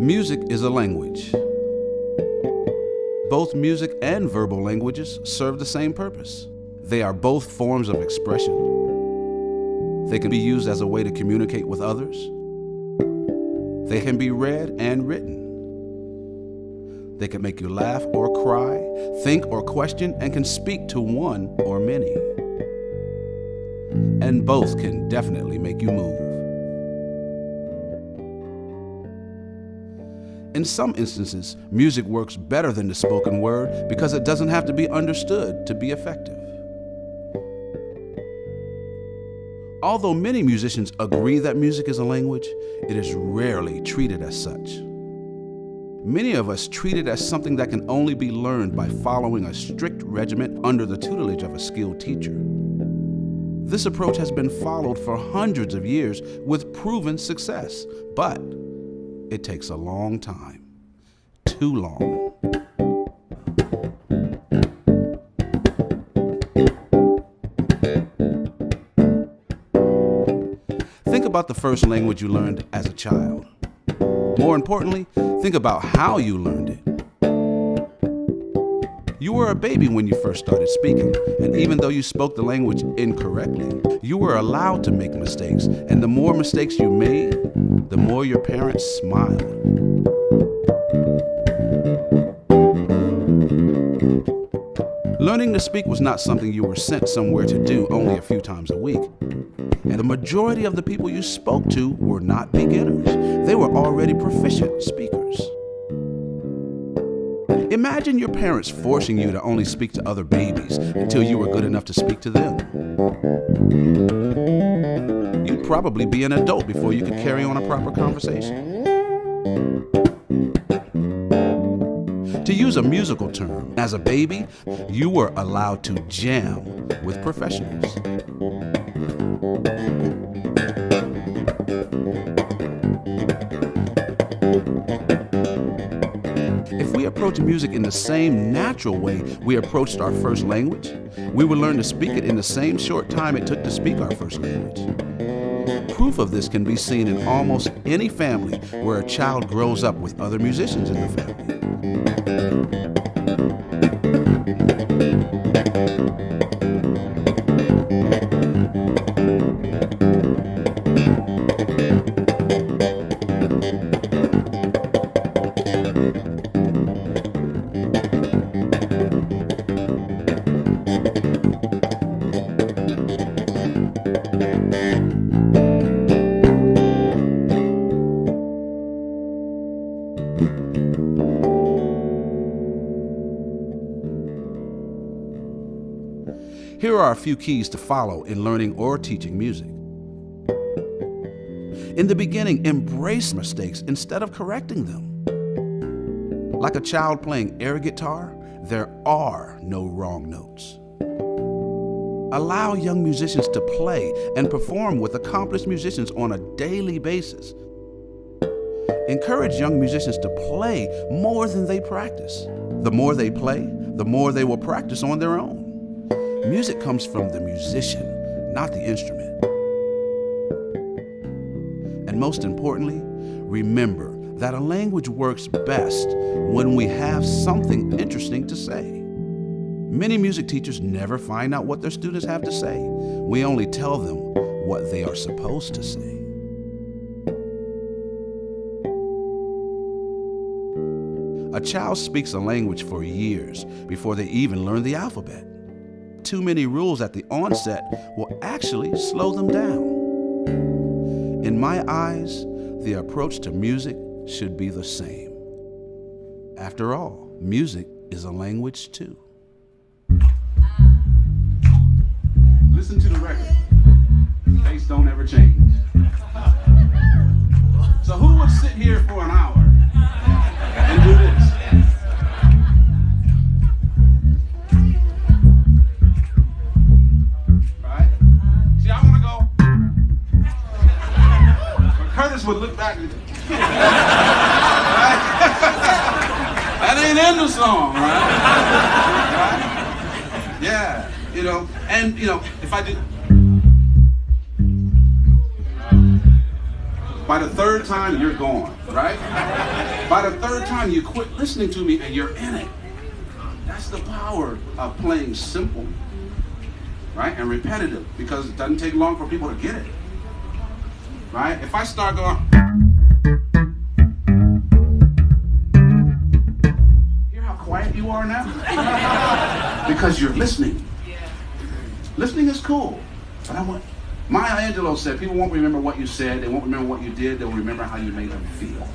Music is a language. Both music and verbal languages serve the same purpose. They are both forms of expression. They can be used as a way to communicate with others. They can be read and written. They can make you laugh or cry, think or question, and can speak to one or many. And both can definitely make you move. In some instances, music works better than the spoken word because it doesn't have to be understood to be effective. Although many musicians agree that music is a language, it is rarely treated as such. Many of us treat it as something that can only be learned by following a strict regimen under the tutelage of a skilled teacher. This approach has been followed for hundreds of years with proven success, but it takes a long time. Too long. Think about the first language you learned as a child. More importantly, think about how you learned it. You were a baby when you first started speaking, and even though you spoke the language incorrectly, you were allowed to make mistakes, and the more mistakes you made, the more your parents smiled. Learning to speak was not something you were sent somewhere to do only a few times a week. And the majority of the people you spoke to were not beginners. They were already proficient speakers. Imagine your parents forcing you to only speak to other babies until you were good enough to speak to them. You'd probably be an adult before you could carry on a proper conversation. To use a musical term, as a baby, you were allowed to jam with professionals. If we approach music in the same natural way we approached our first language, we would learn to speak it in the same short time it took to speak our first language. Proof of this can be seen in almost any family where a child grows up with other musicians in the family. Here are a few keys to follow in learning or teaching music. In the beginning, embrace mistakes instead of correcting them. Like a child playing air guitar, there are no wrong notes. Allow young musicians to play and perform with accomplished musicians on a daily basis. Encourage young musicians to play more than they practice. The more they play, the more they will practice on their own. Music comes from the musician, not the instrument. And most importantly, remember that a language works best when we have something interesting to say. Many music teachers never find out what their students have to say. We only tell them what they are supposed to say. A child speaks a language for years before they even learn the alphabet. Too many rules at the onset will actually slow them down. In my eyes, the approach to music should be the same. After all, music is a language too. Listen to the record. Bass don't ever change. So who would sit here for an hour and do this? Would look back and that ain't in the song, right? Yeah, and if I did By the third time, you're gone, right? By the third time, you quit listening to me and you're in it. That's the power of playing simple, right? And repetitive, because it doesn't take long for people to get it, right? If I start going, hear how quiet you are now? Because you're listening. Listening is cool, but Maya Angelou said, people won't remember what you said, they won't remember what you did, they'll remember how you made them feel.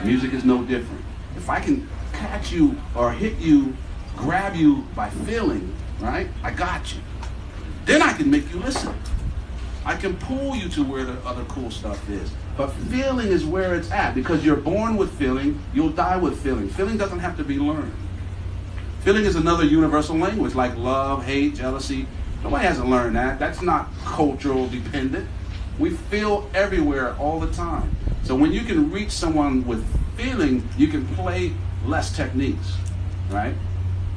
Music is no different. If I can catch you or hit you, grab you by feeling, right? I got you. Then I can make you listen. I can pull you to where the other cool stuff is. But feeling is where it's at, because you're born with feeling, you'll die with feeling. Feeling doesn't have to be learned. Feeling is another universal language, like love, hate, jealousy. Nobody hasn't learned that. That's not cultural dependent. We feel everywhere all the time. So when you can reach someone with feeling, you can play less techniques, right?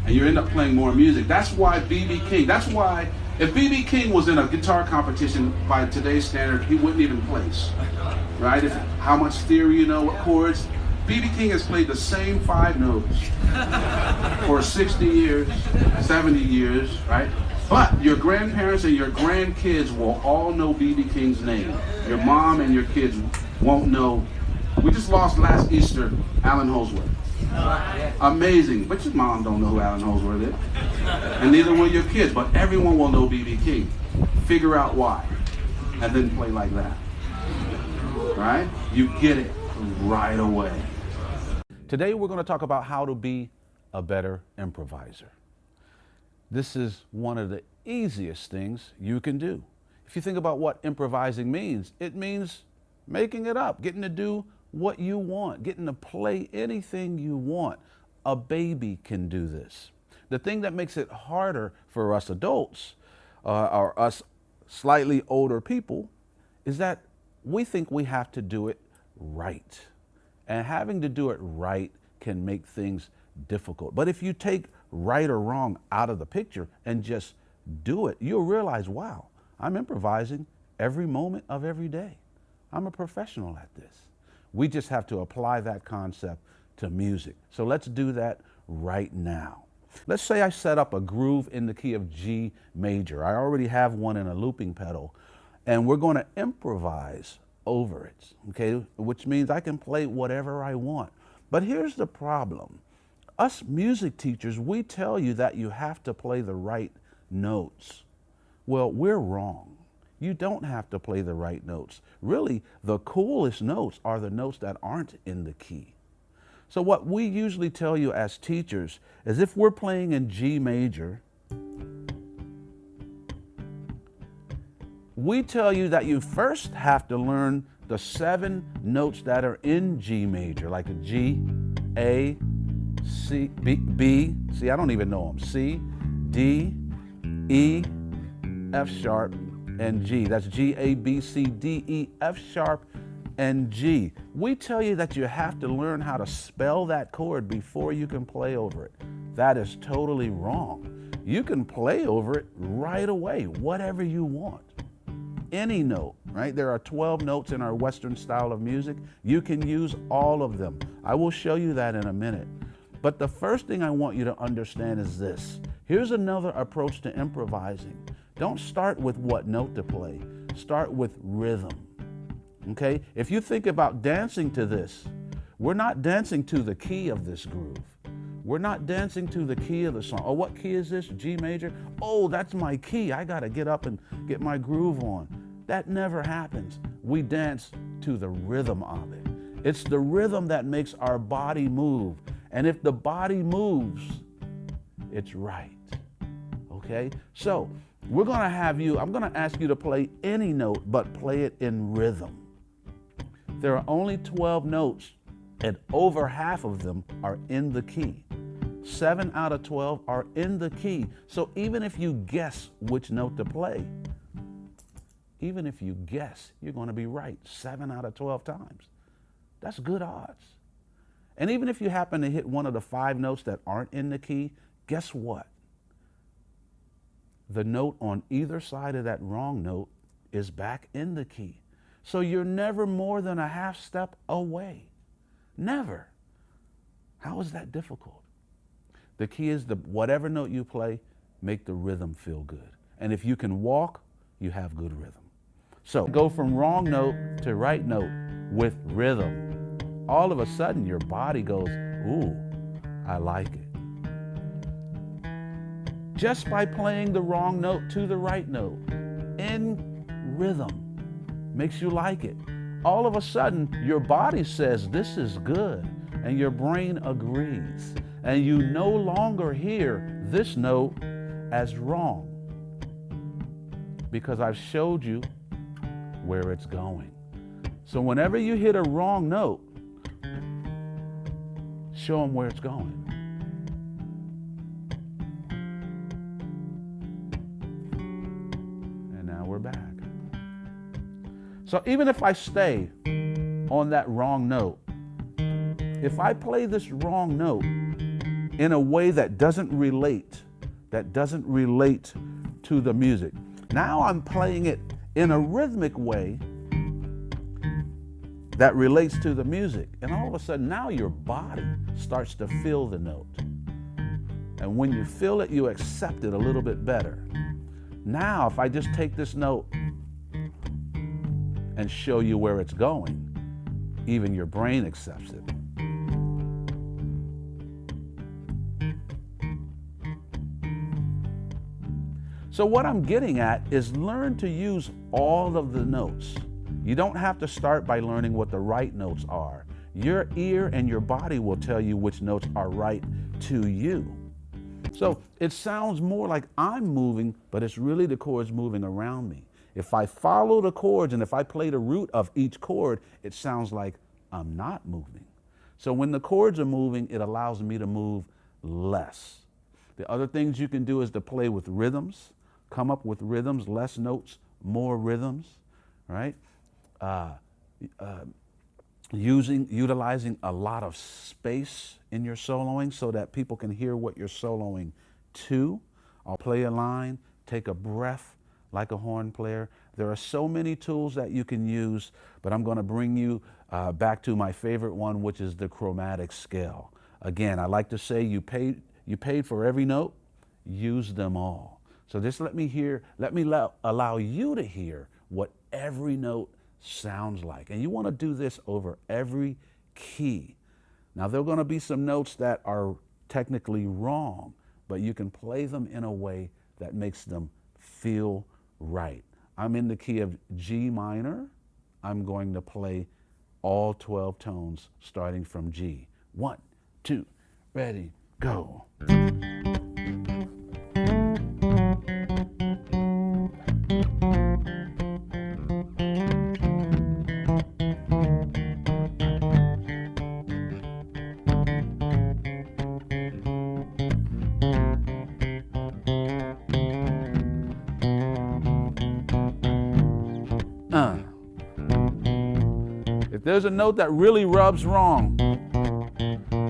And you end up playing more music. That's why B.B. King, that's why if B.B. King was in a guitar competition by today's standard, he wouldn't even place, right? How much theory you know, what chords. B.B. King has played the same 5 notes for 60 years, 70 years, right? But your grandparents and your grandkids will all know B.B. King's name. Your mom and your kids won't know. We just lost last Easter Allen Holdsworth. Amazing. But your mom don't know who Allen Holdsworth is. And neither will your kids, but everyone will know B.B. King. Figure out why. And then play like that. Right? You get it right away. Today we're going to talk about how to be a better improviser. This is one of the easiest things you can do. If you think about what improvising means, it means making it up, getting to do what you want, getting to play anything you want. A baby can do this. The thing that makes it harder for us adults or us slightly older people is that we think we have to do it right. And having to do it right can make things difficult. But if you take right or wrong out of the picture and just do it, you'll realize, wow, I'm improvising every moment of every day. I'm a professional at this. We just have to apply that concept to music. So let's do that right now. Let's say I set up a groove in the key of G major. I already have one in a looping pedal, and we're going to improvise over it, okay? Which means I can play whatever I want. But here's the problem. Us music teachers, we tell you that you have to play the right notes. Well, we're wrong. You don't have to play the right notes. Really, the coolest notes are the notes that aren't in the key. So what we usually tell you as teachers is if we're playing in G major, we tell you that you first have to learn the 7 notes that are in G major, like a G, A, C, B, see, I don't even know them. C, D, E, F sharp, and G. That's G, A, B, C, D, E, F sharp, and G. We tell you that you have to learn how to spell that chord before you can play over it. That is totally wrong. You can play over it right away, whatever you want. Any note, right? There are 12 notes in our Western style of music. You can use all of them. I will show you that in a minute. But the first thing I want you to understand is this. Here's another approach to improvising. Don't start with what note to play. Start with rhythm, okay? If you think about dancing to this, we're not dancing to the key of this groove. We're not dancing to the key of the song. Oh, what key is this? G major? Oh, that's my key. I got to get up and get my groove on. That never happens. We dance to the rhythm of it. It's the rhythm that makes our body move. And if the body moves, it's right, okay? So we're going to have you, I'm going to ask you to play any note, but play it in rhythm. There are only 12 notes, and over half of them are in the key. 7 out of 12 are in the key. So even if you guess which note to play, even if you guess, you're going to be right 7 out of 12 times. That's good odds. And even if you happen to hit one of the 5 notes that aren't in the key, guess what? The note on either side of that wrong note is back in the key. So you're never more than a half step away. Never. How is that difficult? The key is whatever note you play, make the rhythm feel good. And if you can walk, you have good rhythm. So go from wrong note to right note with rhythm. All of a sudden your body goes, ooh, I like it. Just by playing the wrong note to the right note in rhythm makes you like it. All of a sudden your body says this is good, and your brain agrees, and you no longer hear this note as wrong because I've showed you where it's going. So whenever you hit a wrong note, show them where it's going. And now we're back. So even if I stay on that wrong note, if I play this wrong note in a way that doesn't relate to the music, now I'm playing it in a rhythmic way that relates to the music. And all of a sudden now your body starts to feel the note. And when you feel it, you accept it a little bit better. Now, if I just take this note and show you where it's going, even your brain accepts it. So what I'm getting at is learn to use all of the notes. You don't have to start by learning what the right notes are. Your ear and your body will tell you which notes are right to you. So it sounds more like I'm moving, but it's really the chords moving around me. If I follow the chords and if I play the root of each chord, it sounds like I'm not moving. So when the chords are moving, it allows me to move less. The other things you can do is to play with rhythms, come up with rhythms, less notes, more rhythms, right? Utilizing a lot of space in your soloing so that people can hear what you're soloing to. I'll play a line, take a breath like a horn player. There are so many tools that you can use, but I'm going to bring you back to my favorite one, which is the chromatic scale. Again, I like to say you paid for every note, use them all. So just let me allow you to hear what every note sounds like. And you want to do this over every key. Now, there are going to be some notes that are technically wrong, but you can play them in a way that makes them feel right. I'm in the key of G minor. I'm going to play all 12 tones starting from G. 1, 2, ready, go. If there's a note that really rubs wrong,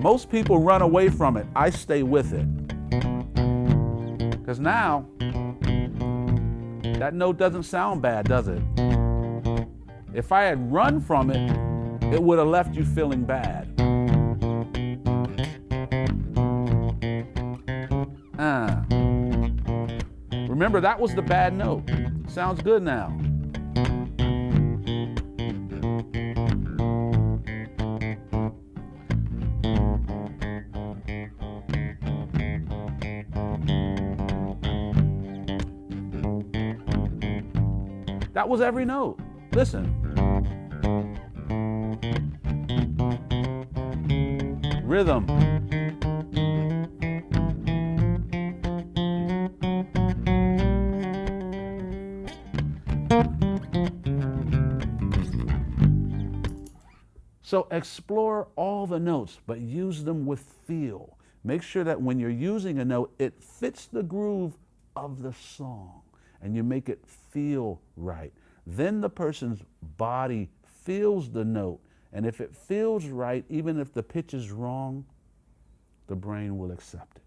most people run away from it. I stay with it. Because now, that note doesn't sound bad, does it? If I had run from it, it would have left you feeling bad. Remember, that was the bad note. Sounds good now. That was every note. Listen. Rhythm. So explore all the notes, but use them with feel. Make sure that when you're using a note, it fits the groove of the song, and you make it feel right. Then the person's body feels the note, and if it feels right, even if the pitch is wrong, the brain will accept it.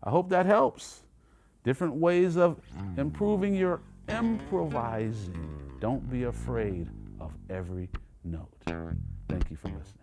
I hope that helps. Different ways of improving your improvising. Don't be afraid off every note. Thank you for listening.